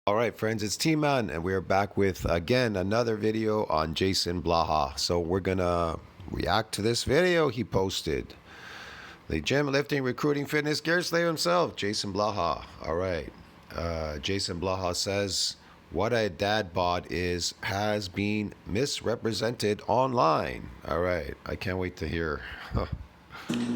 All right, friends, it's T-Man, and we're back with, again, another video on Jason Blaha. So we're going to react to this video he posted. The gym, lifting, recruiting, fitness gear slayer himself, Jason Blaha. All right. Jason Blaha says, what a dad bod is has been misrepresented online. All right. I can't wait to hear.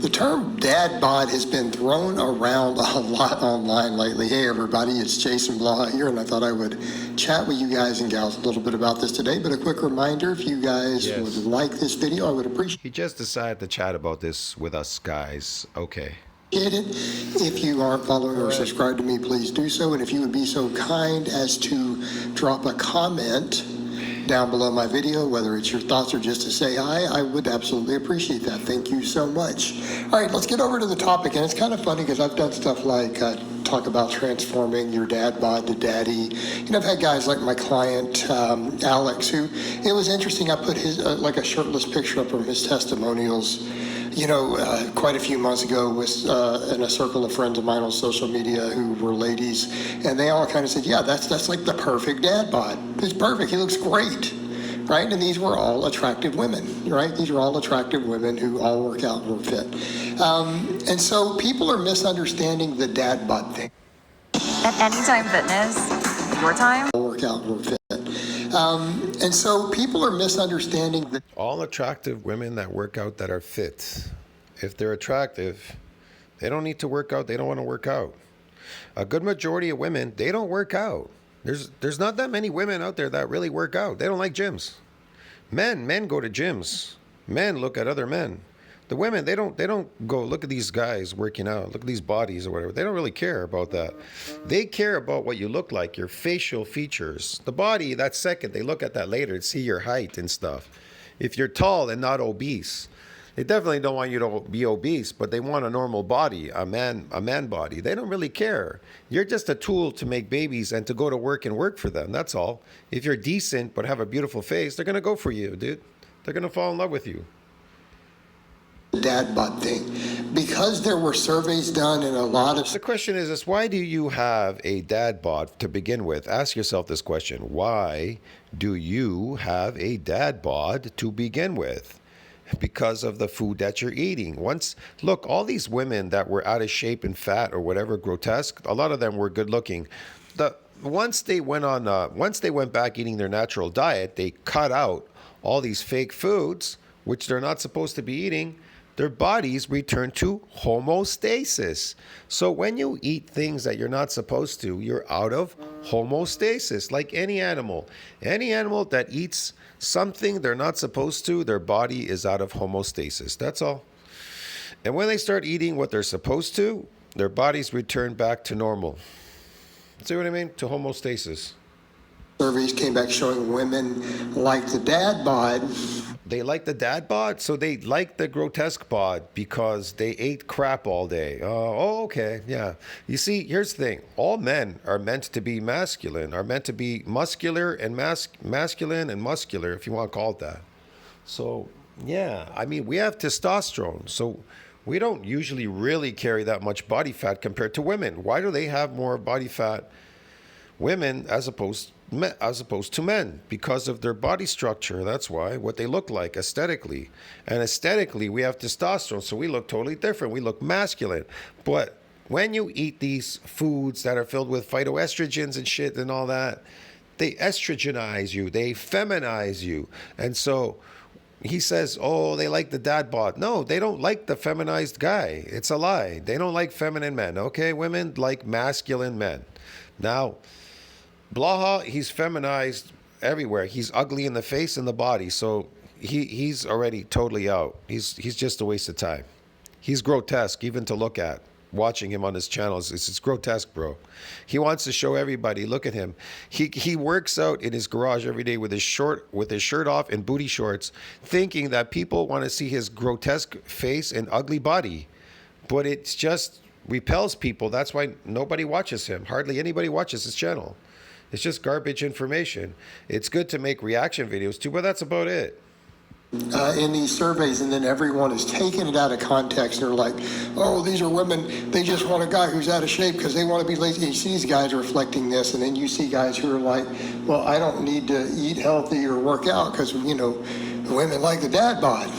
The term dad bod has been thrown around a lot online lately. Hey everybody, it's Jason Blaha here, and I thought I would chat with you guys and gals a little bit about this today. But a quick reminder, if you guys would like this video, I would appreciate He just decided to chat about this with us guys. Okay. it. If you aren't following or subscribed to me, please do so. And if you would be so kind as to drop a comment down below my video, whether it's your thoughts or just to say hi, I would absolutely appreciate that. Thank you so much. All right, let's get over to the topic. And it's kind of funny because I've done stuff like talk about transforming your dad bod to daddy. You know, I've had guys like my client, Alex, who, it was interesting. I put his, like a shirtless picture up from his testimonials, you know, quite a few months ago with in a circle of friends of mine on social media who were ladies, and they all kind of said, yeah, that's like the perfect dad bod. It's perfect. He looks great, right? And these were all attractive women, right? These are all attractive women who all work out and were fit. And so people are misunderstanding the dad bod thing. At Anytime Fitness, your time. Work out and were fit. And so people are misunderstanding that All attractive women that work out that are fit. If they're attractive, they don't need to work out. They don't want to work out. A good majority of women, they don't work out. There's not that many women out there that really work out. They don't like gyms. Men go to gyms. Men look at other men. The women, they don't go look at these guys working out, look at these bodies or whatever. They don't really care about that. They care about what you look like, your facial features. The body, that's second. They look at that later to see your height and stuff. If you're tall and not obese, they definitely don't want you to be obese, but they want a normal body, a man body. They don't really care. You're just a tool to make babies and to go to work and work for them. That's all. If you're decent but have a beautiful face, they're going to go for you, dude. They're going to fall in love with you. dad bod thing, because there were surveys done in a lot of The question is why do you have a dad bod to begin with? Ask yourself this question. Why do you have a dad bod to begin with? Because of the food that you're eating. Look, all these women that were out of shape and fat or whatever, grotesque, a lot of them were good looking. Once they went back eating their natural diet, they cut out all these fake foods, which they're not supposed to be eating. Their bodies return to homeostasis. So when you eat things that you're not supposed to, you're out of homeostasis, like any animal. Any animal that eats something they're not supposed to, their body is out of homeostasis. That's all. And when they start eating what they're supposed to, their bodies return back to normal. See what I mean? To homeostasis. surveys came back showing women like the dad bod. They like the dad bod, so they like the grotesque bod because they ate crap all day. Okay, yeah. You see, here's the thing. All men are meant to be masculine, are meant to be muscular and masculine and muscular, if you want to call it that. So, yeah, I mean, we have testosterone, so we don't usually really carry that much body fat compared to women. Why do they have more body fat, women, as opposed to men? Because of their body structure. That's why. What they look like aesthetically. And aesthetically, we have testosterone, so we look totally different. We look masculine. But when you eat these foods that are filled with phytoestrogens and shit and all that, they estrogenize you. They feminize you. And so he says, oh, they like the dad bod. No, they don't like the feminized guy. It's a lie. They don't like feminine men, okay? Women like masculine men. Now, Blaha, he's feminized everywhere. He's ugly in the face and the body, so he's already totally out. He's just a waste of time. He's grotesque even to look at. Watching him on his channels, it's grotesque, bro. He wants to show everybody. Look at him. He works out in his garage every day with his shirt off and booty shorts, thinking that people want to see his grotesque face and ugly body, but it's just repels people. That's why nobody watches him. Hardly anybody watches his channel. It's just garbage information. It's good to make reaction videos too, but that's about it. in these surveys, and then everyone is taking it out of context. They're like, oh, these are women, they just want a guy who's out of shape because they want to be lazy. And you see these guys reflecting this, and then you see guys who are like, well, I don't need to eat healthy or work out because, you know, women like the dad bod.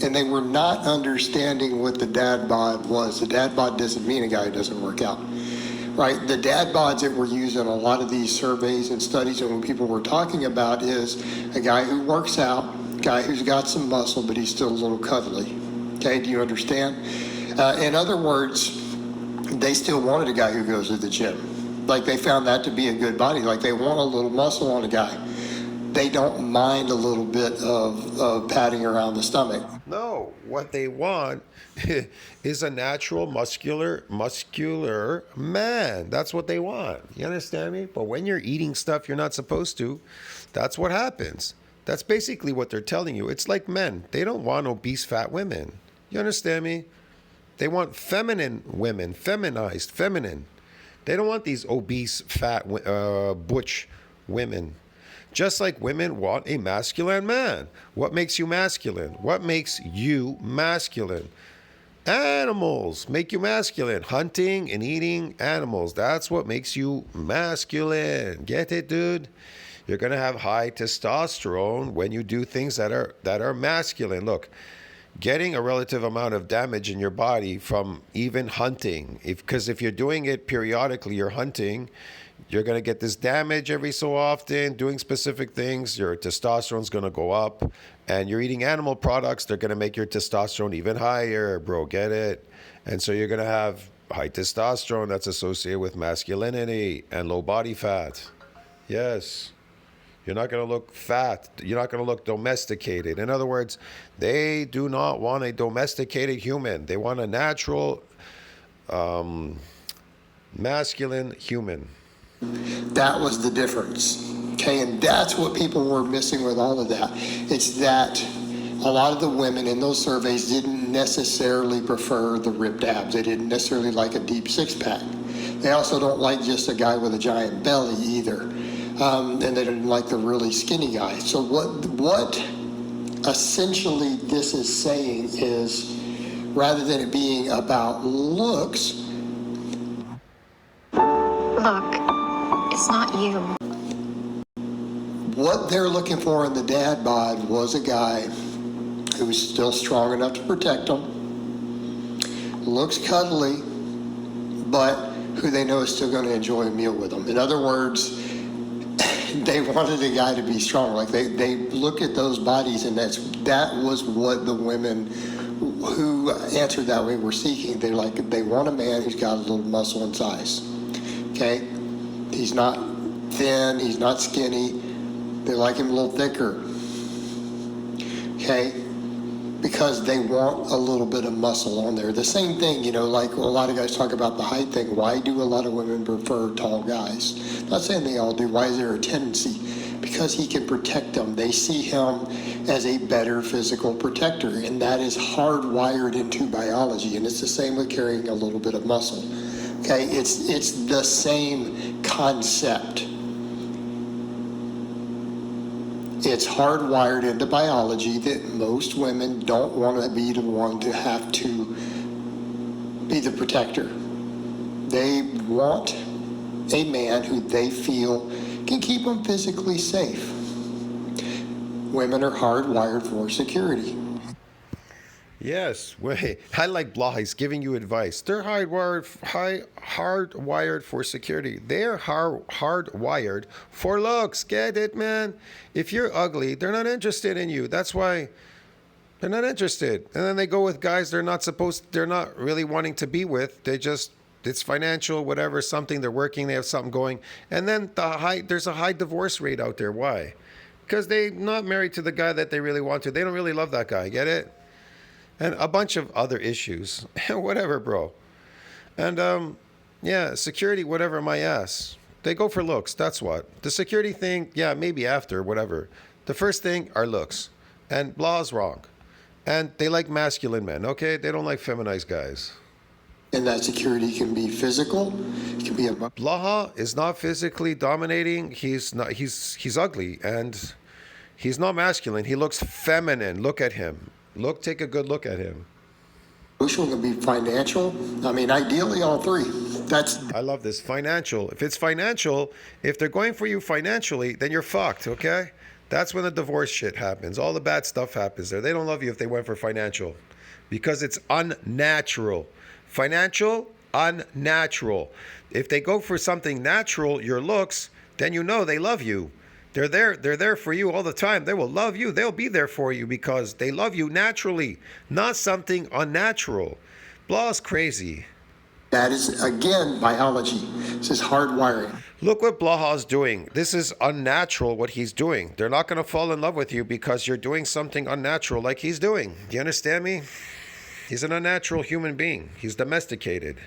And they were not understanding what the dad bod was. The dad bod doesn't mean a guy who doesn't work out. Right, the dad bods that were used in a lot of these surveys and studies, and when people were talking about, is a guy who works out, guy who's got some muscle, but he's still a little cuddly. Okay, do you understand? In other words, they still wanted a guy who goes to the gym. Like, they found that to be a good body. Like, they want a little muscle on a guy. They don't mind a little bit of padding around the stomach. No, what they want is a natural muscular man. That's what they want. You understand me? But when you're eating stuff you're not supposed to, that's what happens. That's basically what they're telling you. It's like men. They don't want obese fat women. You understand me? They want feminine women, feminized, feminine. They don't want these obese, fat, butch women. Just like women want a masculine man. What makes you masculine? What makes you masculine? Animals make you masculine. Hunting and eating animals. That's what makes you masculine. Get it, dude? You're going to have high testosterone when you do things that are masculine. Look, getting a relative amount of damage in your body from even hunting, because if you're doing it periodically, you're hunting, you're going to get this damage every so often, doing specific things, your testosterone's going to go up, and you're eating animal products, they're going to make your testosterone even higher, bro, get it? And so you're going to have high testosterone that's associated with masculinity and low body fat. Yes. You're not going to look fat. You're not going to look domesticated. In other words, they do not want a domesticated human. They want a natural, masculine human. That was the difference. Okay, and that's what people were missing with all of that. It's that a lot of the women in those surveys didn't necessarily prefer the ripped abs. They didn't necessarily like a deep six-pack. They also don't like just a guy with a giant belly either. And they didn't like the really skinny guy. So what essentially this is saying is, rather than it being about looks, Look, it's not you. what they're looking for in the dad bod was a guy who's still strong enough to protect them, looks cuddly, but who they know is still going to enjoy a meal with them. In other words, they wanted a guy to be strong. Like they look at those bodies, and that was what the women who answered that way were seeking. They want a man who's got a little muscle and size. Okay, he's not thin, he's not skinny. They like him a little thicker. Okay, because they want a little bit of muscle on there. The same thing, like a lot of guys talk about the height thing. Why do a lot of women prefer tall guys? Not saying they all do. Why is there a tendency? Because he can protect them. They see him as a better physical protector, and that is hardwired into biology. And it's the same with carrying a little bit of muscle. Okay, it's the same concept. It's hardwired into biology that most women don't want to be the one to have to be the protector. They want a man who they feel can keep them physically safe. Women are hardwired for security. Yes, wait. I like Blah. He's giving you advice. They're hardwired for security. They're hardwired for looks. Get it, man? If you're ugly, they're not interested in you. That's why they're not interested. And then they go with guys they're not really wanting to be with. It's financial, whatever, something. They're working, they have something going. And then there's a high divorce rate out there. Why? Because they're not married to the guy that they really want to. They don't really love that guy. Get it? And a bunch of other issues. Whatever, bro. And, security, whatever, my ass. They go for looks, that's what. The security thing, yeah, maybe after, whatever. The first thing are looks. And Blah's wrong. And they like masculine men, okay? They don't like feminized guys. And that security can be physical. It can be a... Blah is not physically dominating. He's ugly. And He's not masculine. He looks feminine. Look at him. Take a good look at him. Social can be financial. I mean, ideally, all three. That's I love this. Financial. If it's financial, if they're going for you financially, then you're fucked, okay? That's when the divorce shit happens. All the bad stuff happens there. They don't love you if they went for financial because it's unnatural. Financial, unnatural. If they go for something natural, your looks, then you know they love you. They're there for you all the time. They will love you. They'll be there for you because they love you naturally, not something unnatural. Blah is crazy. that is again biology. This is hardwiring. Look what Blaha's doing. This is unnatural what he's doing. They're not going to fall in love with you because you're doing something unnatural like he's doing. Do you understand me? He's an unnatural human being. He's domesticated.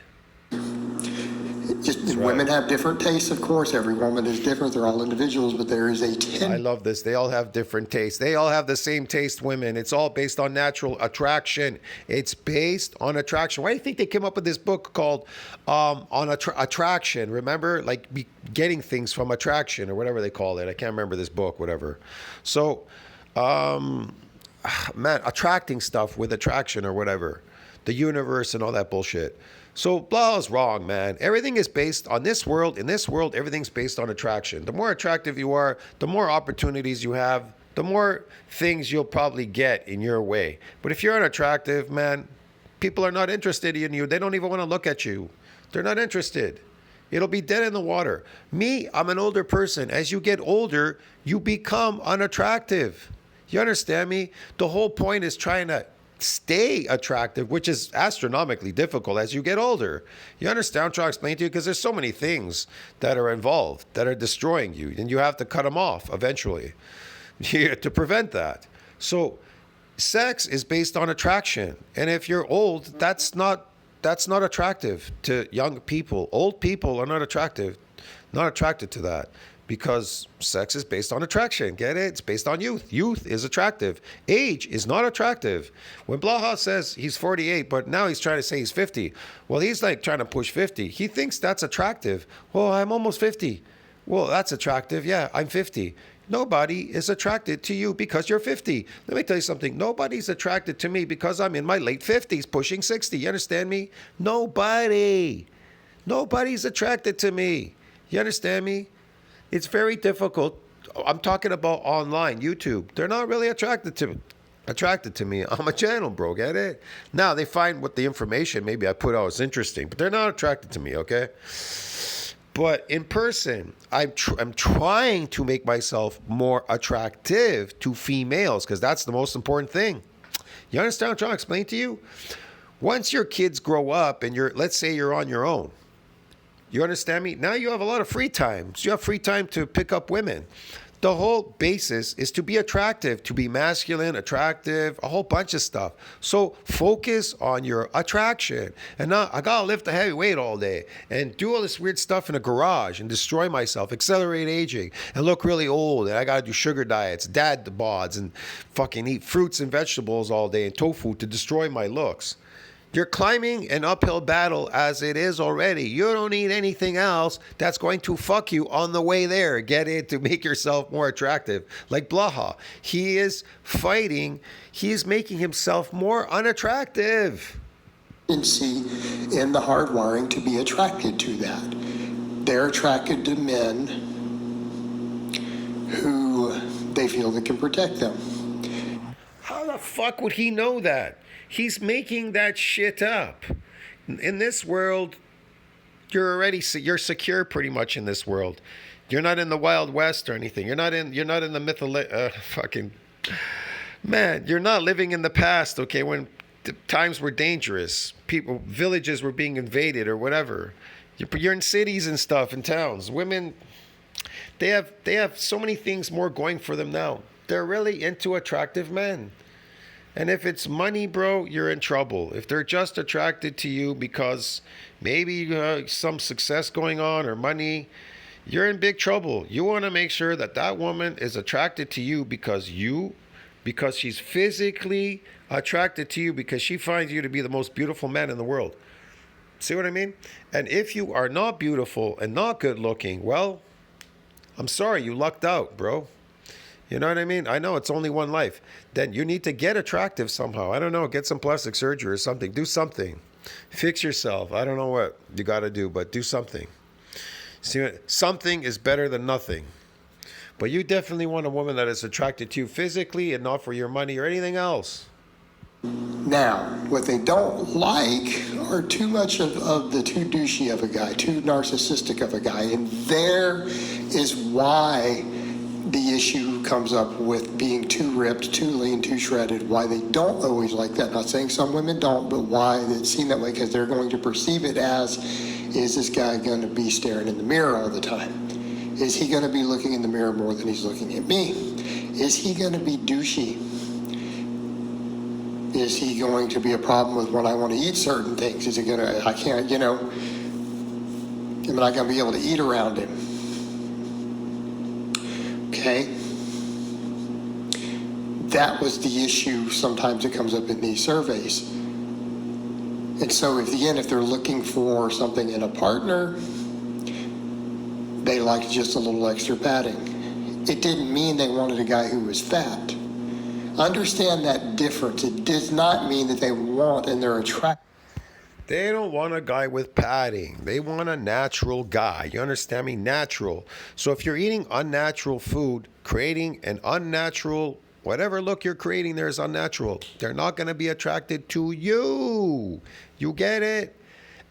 Just women have different tastes, of course. Every woman is different. They're all individuals, but there is a I love this. They all have different tastes. They all have the same taste, women. It's all based on natural attraction. It's based on attraction. Why do you think they came up with this book called Attraction? Remember? Like getting things from attraction or whatever they call it. I can't remember this book, whatever. So, man, attracting stuff with attraction or whatever. The universe and all that bullshit. So blah is wrong, man. Everything is based on this world. In this world, everything's based on attraction. The more attractive you are, the more opportunities you have, the more things you'll probably get in your way. But if you're unattractive, man, people are not interested in you. They don't even want to look at you. They're not interested. It'll be dead in the water. Me, I'm an older person. As you get older, you become unattractive. You understand me? The whole point is trying to stay attractive, which is astronomically difficult as you get older. You understand? I'm trying to explain to you because there's so many things that are involved that are destroying you, and you have to cut them off eventually to prevent that. So sex is based on attraction, and if you're old, that's not attractive to young people. Old people are not attracted to that. Because sex is based on attraction. Get it? It's based on youth. Youth is attractive. Age is not attractive. When Blaha says he's 48, but now he's trying to say he's 50. Well, he's like trying to push 50. He thinks that's attractive. Well, I'm almost 50. Well, that's attractive. Yeah, I'm 50. Nobody is attracted to you because you're 50. Let me tell you something. Nobody's attracted to me because I'm in my late 50s, pushing 60. You understand me? Nobody. Nobody's attracted to me. You understand me? It's very difficult. I'm talking about online, YouTube. They're not really attracted to me. I'm a channel, bro. Get it? Now they find what the information maybe I put out is interesting, but they're not attracted to me. Okay. But in person, I'm trying to make myself more attractive to females because that's the most important thing. You understand what I'm trying to explain to you? Once your kids grow up and let's say you're on your own. You understand me? Now you have a lot of free time. So you have free time to pick up women. The whole basis is to be attractive, to be masculine, attractive, a whole bunch of stuff. So focus on your attraction. And now I got to lift a heavy weight all day and do all this weird stuff in a garage and destroy myself, accelerate aging, and look really old. And I got to do sugar diets, DADBODs, and fucking eat fruits and vegetables all day and tofu to destroy my looks. You're climbing an uphill battle as it is already. You don't need anything else that's going to fuck you on the way there. Get it? To make yourself more attractive. Like Blaha. He is fighting. He is making himself more unattractive. tendency in the hardwiring to be attracted to that. They're attracted to men who they feel that can protect them. How the fuck would he know that? He's making that shit up. In this world, you're secure pretty much in this world. You're not in the Wild West or anything. You're not in the fucking man. You're not living in the past, okay? When the times were dangerous, villages were being invaded or whatever. You're in cities and stuff, in towns. Women, they have so many things more going for them now. They're really into attractive men. And if it's money, bro, you're in trouble. If they're just attracted to you because maybe some success going on or money, you're in big trouble. You want to make sure that woman is attracted to you because she's physically attracted to you because she finds you to be the most beautiful man in the world. See what I mean? And if you are not beautiful and not good looking, well, I'm sorry, you lucked out, bro. You know what I mean? I know it's only one life. Then you need to get attractive somehow. I don't know. Get some plastic surgery or something. Do something. Fix yourself. I don't know what you got to do, but do something. See, something is better than nothing. But you definitely want a woman that is attracted to you physically and not for your money or anything else. Now, what they don't like are too much of the too douchey of a guy, too narcissistic of a guy. And there is why the issue comes up with being too ripped, too lean, too shredded, why they don't always like that. Not saying some women don't, but why it's seen that way, because they're going to perceive it as, is this guy going to be staring in the mirror all the time? Is he going to be looking in the mirror more than he's looking at me? Is he going to be douchey? Is he going to be a problem with when I want to eat certain things? Is it going to, I can't, am I not going to be able to eat around him? Okay. That was the issue sometimes that comes up in these surveys. And so if they're looking for something in a partner, they liked just a little extra padding. It didn't mean they wanted a guy who was fat. Understand that difference. It does not mean that they want and they're attracted. They don't want a guy with padding. They want a natural guy. You understand me? Natural. So if you're eating unnatural food, creating an unnatural, whatever look you're creating there is unnatural. They're not going to be attracted to you. You get it?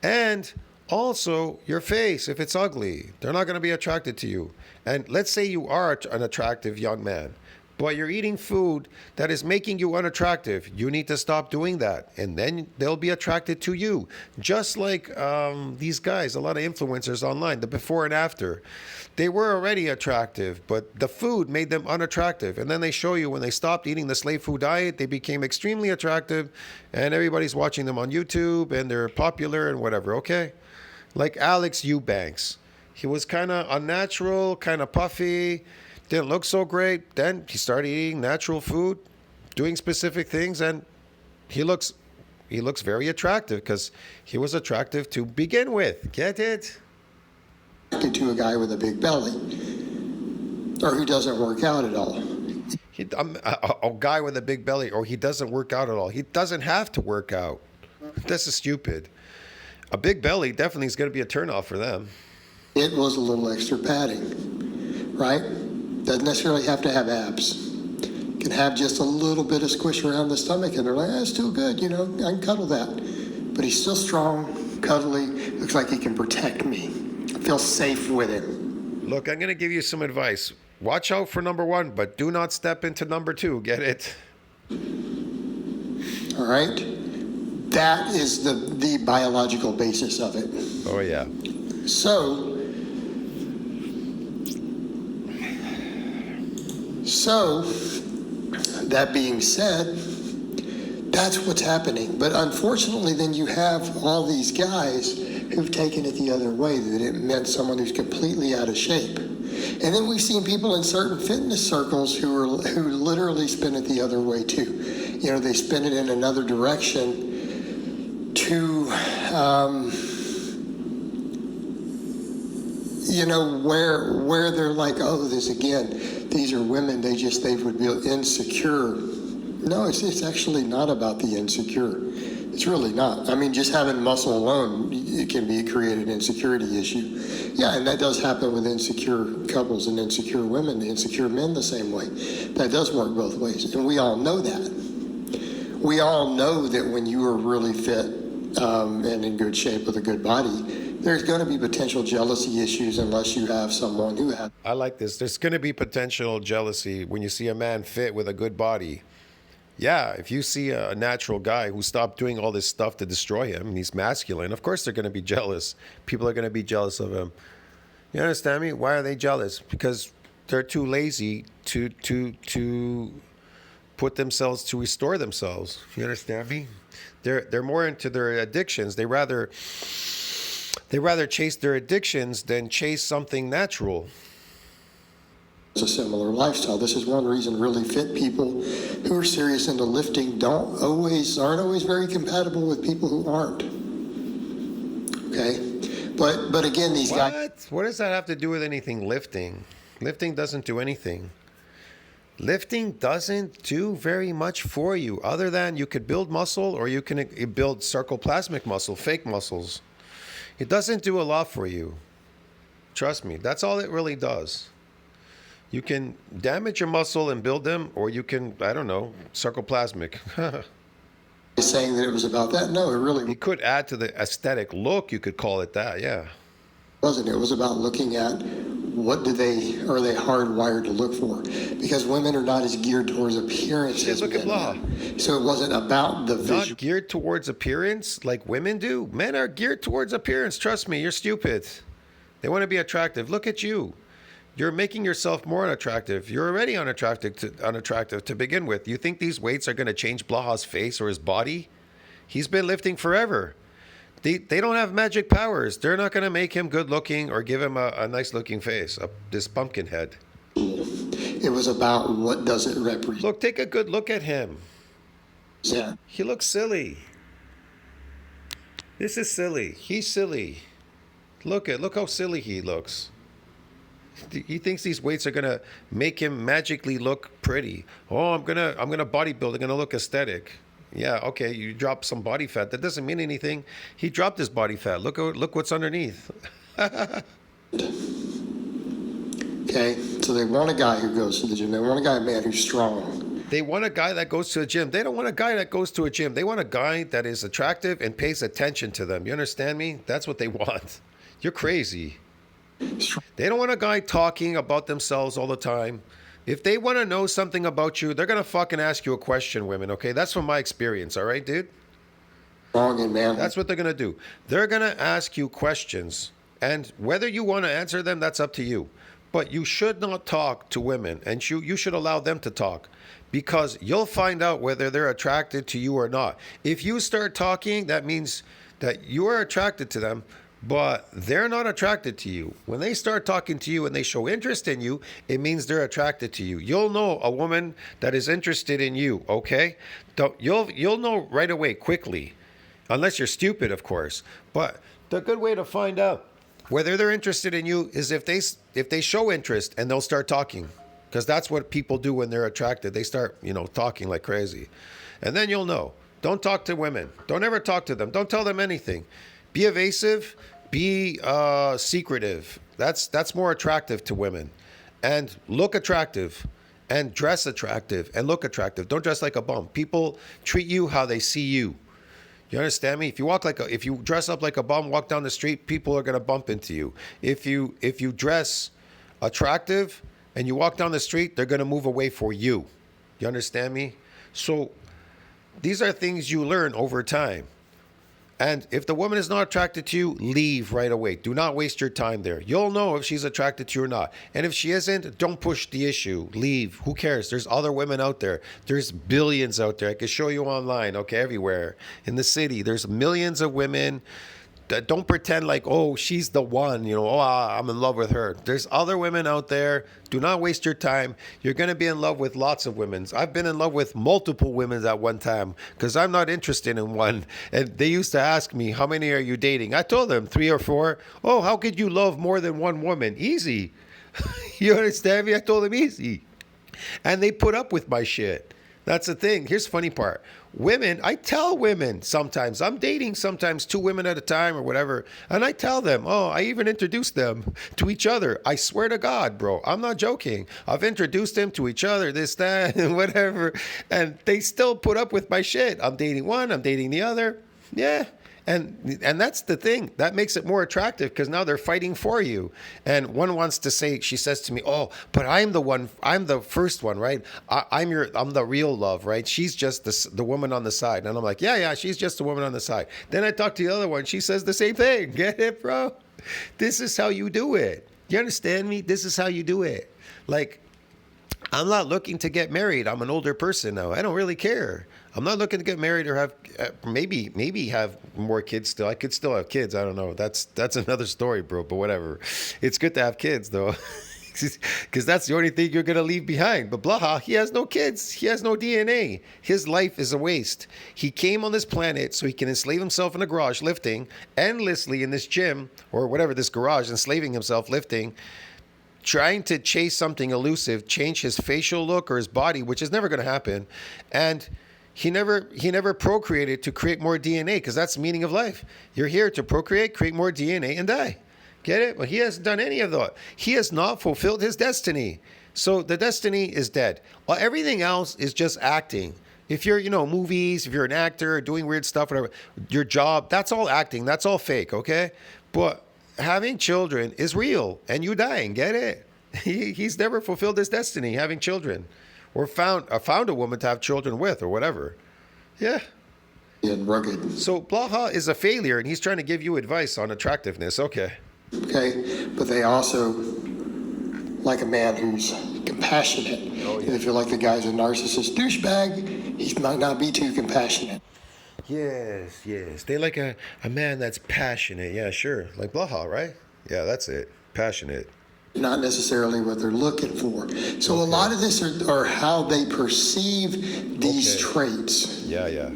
And also your face, if it's ugly, they're not going to be attracted to you. And let's say you are an attractive young man, but you're eating food that is making you unattractive. You need to stop doing that, and then they'll be attracted to you. Just like these guys, a lot of influencers online, the before and after. They were already attractive, but the food made them unattractive. And then they show you when they stopped eating the slave food diet, they became extremely attractive, and everybody's watching them on YouTube, and they're popular and whatever, okay? Like Alex Eubanks. He was kind of unnatural, kind of puffy, didn't look so great. Then he started eating natural food, doing specific things, and he looks very attractive because he was attractive to begin with. Get it? To a guy with a big belly or who doesn't work out at all. A guy with a big belly, or he doesn't work out at all. He doesn't have to work out. This is stupid. A big belly definitely is going to be a turnoff for them. It was a little extra padding, right? Doesn't necessarily have to have abs. Can have just a little bit of squish around the stomach, and they're like, it's still good, I can cuddle that. But he's still strong, cuddly, looks like he can protect me. I feel safe with him. Look, I'm going to give you some advice. Watch out for number one, but do not step into number two. Get it? All right? That is the biological basis of it. Oh, yeah. So that being said, that's what's happening. But unfortunately, then you have all these guys who've taken it the other way, that it meant someone who's completely out of shape. And then we've seen people in certain fitness circles who literally spin it the other way too. They spin it in another direction to where they're like, oh, these are women, they would be insecure. No, it's actually not about the insecure. It's really not. I mean, just having muscle alone, it can create an insecurity issue. Yeah, and that does happen with insecure couples and insecure women, the insecure men the same way. That does work both ways, and we all know that. We all know that when you are really fit and in good shape with a good body, there's going to be potential jealousy issues unless you have someone who has. I like this. There's going to be potential jealousy when you see a man fit with a good body. Yeah, if you see a natural guy who stopped doing all this stuff to destroy him, and he's masculine, of course they're going to be jealous. People are going to be jealous of him. You understand me? Why are they jealous? Because they're too lazy to put themselves, to restore themselves. You understand me? They're more into their addictions. They rather chase their addictions than chase something natural. It's a similar lifestyle. This is one reason really fit people who are serious into lifting aren't always very compatible with people who aren't. Okay? But again, these guys. What does that have to do with anything lifting? Lifting doesn't do anything. Lifting doesn't do very much for you other than you could build muscle or you can build sarcoplasmic muscle, fake muscles. It doesn't do a lot for you. Trust me, that's all it really does. You can damage your muscle and build them, or you can, I don't know, sarcoplasmic. Saying that it was about that. No, it really You could add to the aesthetic look, you could call it that, yeah. wasn't. It was about looking at what are they hardwired to look for? Because women are not as geared towards appearance Shit, as look at men blah. are. So it wasn't about the visual. Not geared towards appearance like women do. Men are geared towards appearance. Trust me, you're stupid. They want to be attractive. Look at you. You're making yourself more unattractive. You're already unattractive to begin with. You think these weights are going to change Blaha's face or his body? He's been lifting forever. They don't have magic powers. They're not going to make him good looking or give him a nice looking face, this pumpkin head. It was about what does it represent. Look, take a good look at him. Yeah. He looks silly. This is silly. He's silly. Look how silly he looks. He thinks these weights are gonna make him magically look pretty. Oh, I'm gonna bodybuild. I'm gonna look aesthetic. Yeah, okay. You drop some body fat. That doesn't mean anything. He dropped his body fat. Look what's underneath. Okay, so they want a guy who goes to the gym. They want a man who's strong. They want a guy that goes to a gym. They don't want a guy that goes to a gym. They want a guy that is attractive and pays attention to them. You understand me? That's what they want. You're crazy. They don't want a guy talking about themselves all the time. If they want to know something about you, they're going to fucking ask you a question, women, okay? That's from my experience, all right, dude? Strong and manly. That's what they're going to do. They're going to ask you questions. And whether you want to answer them, that's up to you. But you should not talk to women, and you should allow them to talk, because you'll find out whether they're attracted to you or not. If you start talking, that means that you are attracted to them, but they're not attracted to you. When they start talking to you and they show interest in you, it means they're attracted to you. You'll know a woman that is interested in you, okay? You'll know right away, quickly, unless you're stupid, of course. But the good way to find out whether they're interested in you is if they show interest and they'll start talking, because that's what people do when they're attracted. They start, talking like crazy, and then you'll know. Don't talk to women. Don't ever talk to them. Don't tell them anything. Be evasive. Be secretive. That's more attractive to women. And look attractive. And dress attractive. And look attractive. Don't dress like a bum. People treat you how they see you. You understand me? If you dress up like a bum, walk down the street, people are gonna bump into you. If you dress attractive and you walk down the street, they're gonna move away for you. You understand me? So these are things you learn over time. And if the woman is not attracted to you, leave right away. Do not waste your time there. You'll know if she's attracted to you or not. And if she isn't, don't push the issue. Leave. Who cares? There's other women out there. There's billions out there. I can show you online, okay, everywhere. In the city, there's millions of women. Don't pretend like, oh, she's the one, I'm in love with her. There's other women out there. Do not waste your time. You're going to be in love with lots of women. I've been in love with multiple women at one time because I'm not interested in one. And they used to ask me, how many are you dating? I told them 3 or 4. Oh, how could you love more than one woman? Easy. You understand me? I told them easy. And they put up with my shit. That's the thing. Here's the funny part. Women, I tell women sometimes, I'm dating sometimes 2 women at a time or whatever, and I tell them, I even introduce them to each other. I swear to God, bro, I'm not joking. I've introduced them to each other, this, that, and whatever, and they still put up with my shit. I'm dating one, I'm dating the other. Yeah. And that's the thing that makes it more attractive, because now they're fighting for you. And one wants to say, she says to me, oh, but I'm the first one, right? I'm the real love, right? She's just the woman on the side. And I'm like, yeah, she's just the woman on the side. Then I talk to the other one. She says the same thing. Get it, bro? This is how you do it. You understand me? This is how you do it. Like, I'm not looking to get married. I'm an older person now. I don't really care. I'm not looking to get married or have maybe have more kids still. I could still have kids. I don't know. That's another story, bro. But whatever. It's good to have kids, though, because that's the only thing you're gonna leave behind. But Blaha, he has no kids. He has no DNA. His life is a waste. He came on this planet so he can enslave himself in a garage lifting endlessly in this gym or whatever, this garage, enslaving himself lifting, trying to chase something elusive, change his facial look or his body, which is never going to happen. And he never procreated to create more DNA, because that's the meaning of life. You're here to procreate, create more DNA, and die. Get it? But he hasn't done any of that. He has not fulfilled his destiny. So the destiny is dead. Well, everything else is just acting. If you're, movies, if you're an actor, doing weird stuff, whatever, your job, that's all acting. That's all fake, okay? But having children is real, and you dying. Get it? He's never fulfilled his destiny, having children. Or found a woman to have children with, or whatever. Yeah. And rugged. So Blaha is a failure, and he's trying to give you advice on attractiveness. Okay. Okay, but they also like a man who's compassionate. Oh, yeah. And if you're like the guy's a narcissist douchebag, he might not be too compassionate. Yes. They like a man that's passionate. Yeah, sure. Like Blaha, right? Yeah, that's it. Passionate. Not necessarily what they're looking for. So a lot of this are how they perceive these traits. Yeah.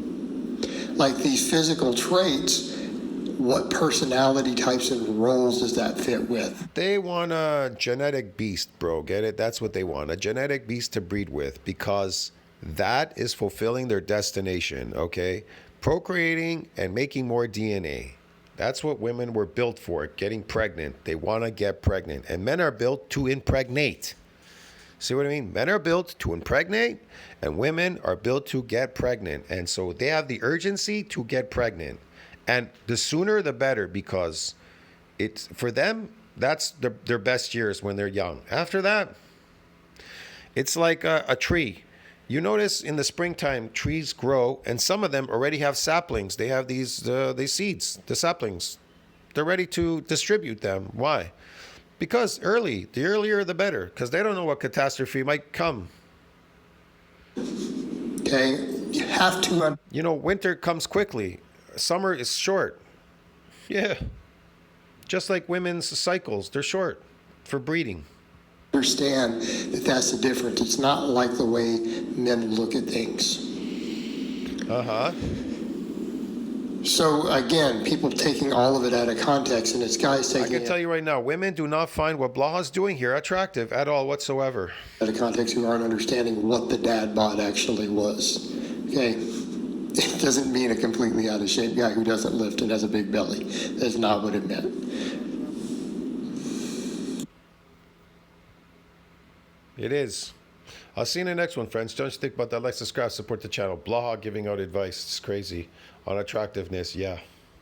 Like these physical traits, what personality types and roles does that fit with? They want a genetic beast, bro. Get it? That's what they want. A genetic beast to breed with, because that is fulfilling their destination, okay? Procreating and making more DNA. That's what women were built for, getting pregnant. They want to get pregnant. And men are built to impregnate. See what I mean? Men are built to impregnate, and women are built to get pregnant. And so they have the urgency to get pregnant. And the sooner the better, because it's for them, that's their best years, when they're young. After that, it's like a tree. You notice in the springtime, trees grow, and some of them already have saplings. They have these seeds, the saplings. They're ready to distribute them. Why? Because the earlier the better, because they don't know what catastrophe might come. Okay, you have to. Winter comes quickly. Summer is short. Yeah. Just like women's cycles, they're short for breeding. Understand that that's the difference. It's not like the way men look at things. So again, people taking all of it out of context, and it's guys taking I can tell you right now, women do not find what Blaha's doing here attractive at all whatsoever. Out of context, who aren't understanding what the dad bod actually was. Okay, it doesn't mean a completely out of shape guy who doesn't lift and has a big belly. That's not what it meant. It is. I'll see you in the next one, friends. Don't you think about that? Like, subscribe, support the channel. Blaha giving out advice. It's crazy. On attractiveness, yeah.